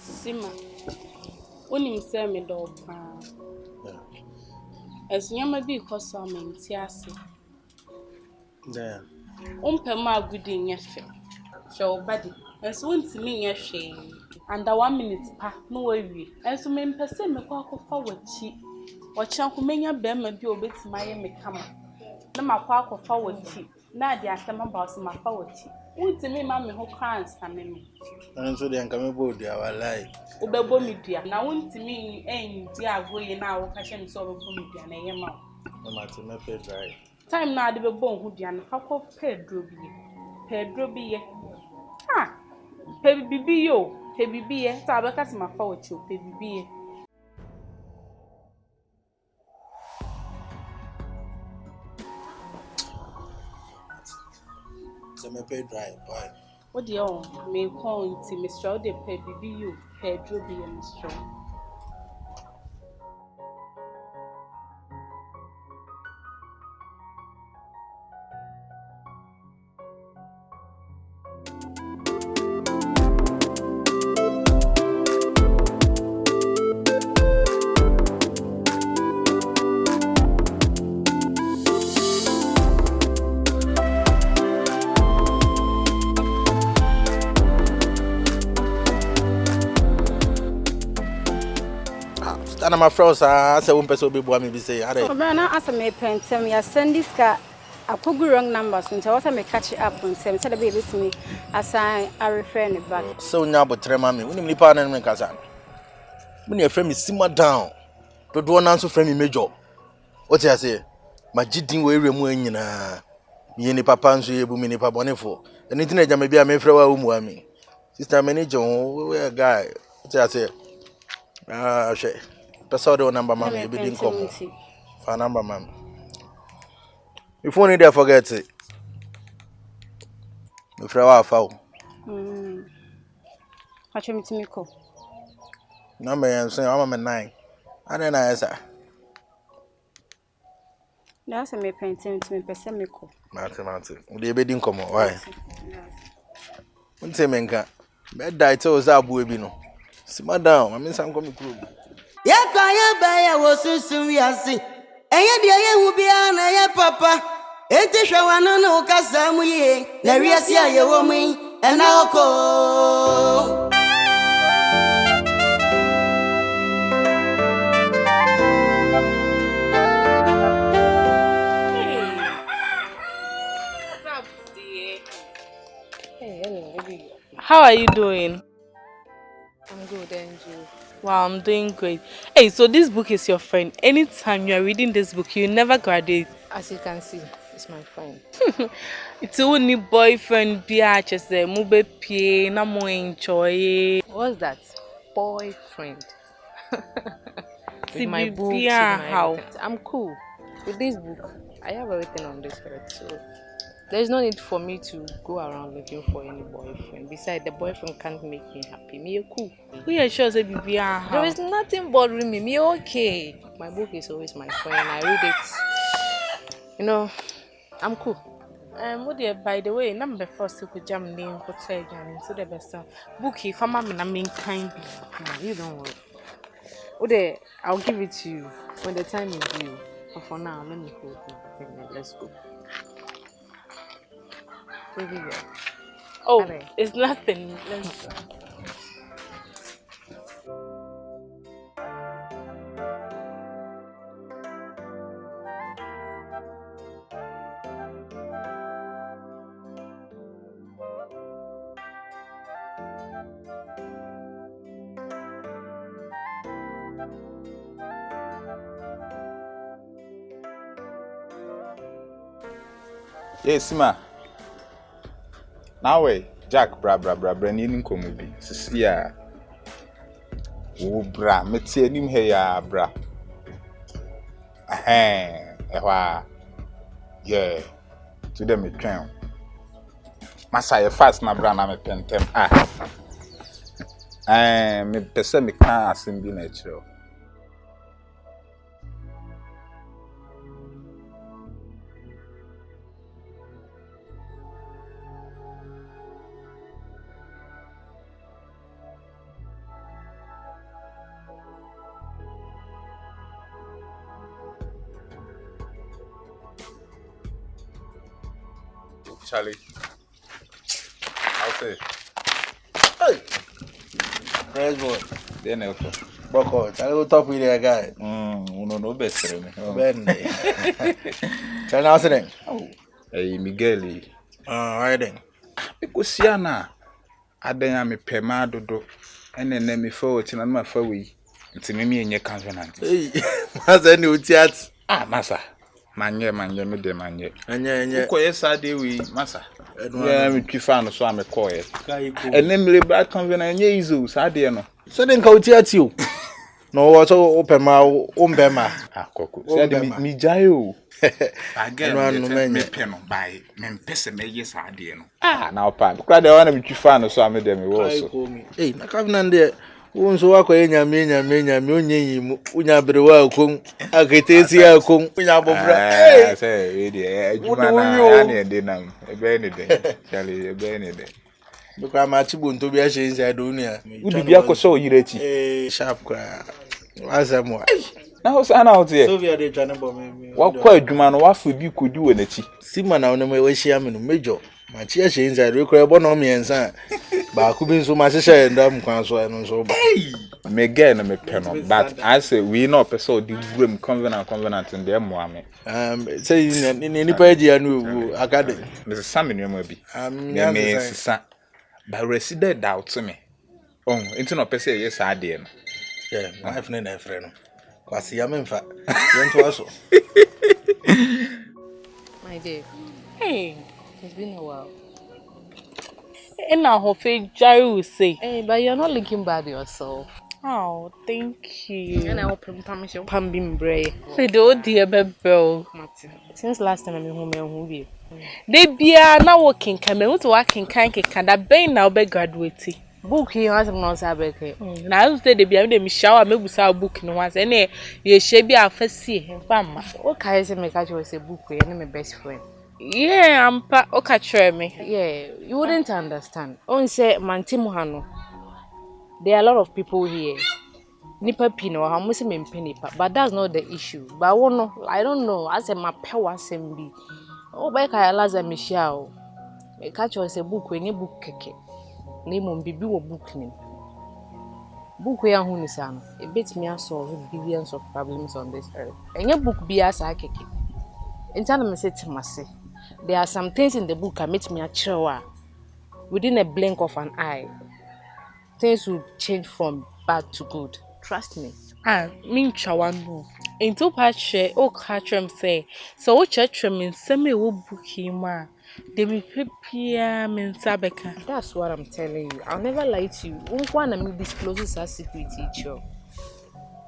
Sima. Unim say me do pa. As nyama bi koso me ntiase. Yeah. Umpem agudi nyefe. Show body. Enso untimi nye hwe. Under 1 minute pa no wawie. Enso me mpese me kwa akofa wachi. Wachi akomenya bema bi obetima ye me kama. Na makwa akofa wachi. Na ade asema ba o mafa wachi. Untimi ma me ho crans na me. Enso de anka me bodu awalai. Ubebo mi dua na untimi enji agoye na wo ka hye me so obebo mi dua na yema wo. No matter me pay dry. Time na ade bebo hu dua na fa ko pedro bi ye. Pedro bi ye. Ah. Pe bibi yo. Pe bibi ye. Sa abeka se mafa wachi o pe bibi ye. So me pay dry, boy. What the on me call nti Mr. O de pe bibi yo. Pedro bi ye Mr. Stand my friends say one person be boy me be say are. Obana asa me pentem ya send this ka akogu wrong numbers nti wasa me catch up ntem say the baby to me assign a refer ne back. So nya botre ma me. Unim nipa na me kasa. Me na friend me sima down. Dodo na so friend me major. What you say? Magidin we ere mu anyina. Me ni papa nso ye bu me ni papa bonefo. Eni tin eja me bia me frɛ wa umu ami. Sister manager we a guy. What you say? She. Person the number mama you be din come. For number mama. If you need to forget it. Me frɛ wa afa o. Acho me to me ko. Number yan say I'm 9. Ade na yesa. Na asa me pentem to me pese me ko. Mate. We be din come why? Unse menka. Be die to za abu ebi no. Sima down, I mean some come kuro. Ya kwa ya ba ya wo sunsun wiase. Enye de ye hu bia na ye papa. Enti hwa no no kasa mu ye. Na wiase aye wo mu ena oko. How are you doing? I'm good, and you? Wow, I'm doing great. Hey, so this book is your friend. Anytime you are reading this book, you never graduate. As you can see, it's my friend. It's only boyfriend biatches there, mube pie, na mo enjoy. What's that? Boyfriend. With my books, with Bia my how? everything. I'm cool. With this book, I have everything on this earth, so there's no need for me to go around looking for any boyfriend. Besides, the boyfriend can't make me happy. Me cool. We are sure say Bia how? There is nothing bothering me. Me okay. My book is always my friend. I read it. You know, I'm cool. What dear, by the way, number first to jam name hotel jam so the best bookie for mamma na mean kind. No, you don't worry. Ude, I'll give it to you when the time is due. But for now, let me hold you. Let's go. Baby girl. Oh, Ale. it's nothing. Let's go. Yes, ma. Now, Jack, bra, ni komo bi. Sisi ya. Wo bra, meti anim he ya bra. Ehwa. Yeah. To them me twen. Masa ye fast na bra na me pentem. Me pese me kan asem bi na chiro. Charlie. I'll say. Hey. Praise God. Then also. Boko, Charlie will talk with that guy. No best me. Ben. Charlie, how's it then? Oh. Hey, Miguel. Alright then. Because Siana, I then me pema dodo. And then me forward to my faway. It's me and your covenant. Hey, Master new chat. Massa. Manye, me de manye. Anya. Ko yesterday we massa. Yeah, Me twifan so am call it. Kai. And then me bad covenant nye izo sade no. So then ka chat you. No, what open my umbema. Koko. Sade mi jayo. Again, me peno by me pese me yesade no. Now pa. Kra de wana me twifan so am de me wo so. Hey, na covenant there. Unso wako nyame onye yimu unya berewa akon aketesi akon unya bofra eh say we dey ejuma na na dey nam ebe ni dey chale ebe ni dey because ma chibo nto bi a she inside unia udi bi akoso oyirachi sharp kwa azamo na ho sa na ho tie so we dey trying to me wakọ adwuma no wafa bi kodi wo nachi sima na ono me we hia me no major ma chi a she inside we ko ebo no me ensa ba ku bi nso ma hyehyɛ ndam kwan so eno nso ba me get no me peno but I say we no person the room covenant in there mo ame say ni pa eji anu akade me say me no bi me sisa ba resident doubt to me oh into no person yes ade no yeah my friend na friend no kwasi ya memfa yento aso My dear, Hey, it's been a while. and I hope Jerry will say. Hey, but you're not looking bad yourself. Oh, thank you. And I will promise you, Pambim Bray. Say the old dear bell. Since last time I'm home, I'm They be now working. Come out working. Can't that be now be graduating. book here has not sabe. Now say they be having me shower. Me busa book no once. Any you should be a first see. Fama. Okay, say me catch you say book here. I'm my best friend. Yeah, I'm pa. Okay, try me. Yeah, you wouldn't understand. On say Mantimuhano. There are a lot of people here. Nipa pino, how much me nipa, but that's not the issue. But I don't know. I say my power assembly. Oh, by Kayalaza Michelle. Me catch you say book when you book keke. Name on bibi wo book name. Book we are who san. It beats me to solve billions of problems on this earth. And your book be as I keke. In time I say to myself, there are some things in the book that make me a chewa. Within a blink of an eye, things will change from bad to good. Trust me. Me chawano. Into patche, catch him say. So what church him send me wo book him ma. They be prepare me sabeka. That's what I'm telling you. I'll never lie to you. One me discloses our secret teacher.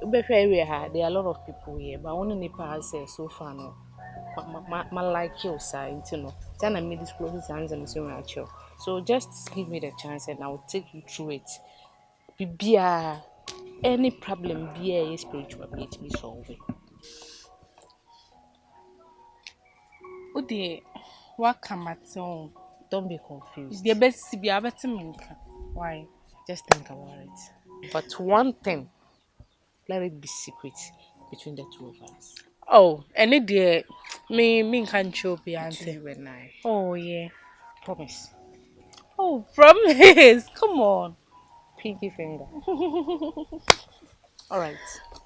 There are a lot of people here, but only Nipa has said so far no. My like you side, you know. Then I made discloses hands and so much. So just give me the chance and I will take you through it. Be any problem be a spiritual need me solve it. Ode what come at all? Don't be confused. The best be able to me. Why? Just think about it. But one thing, let it be secret between the two of us. Oh, and it dear me can't show be answer. You and I. Oh yeah. Promise. Oh, promise. Come on. Pinky finger. Alright.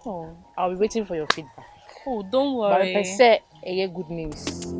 Oh. I'll be waiting for your feedback. Oh, don't But worry. I say good news.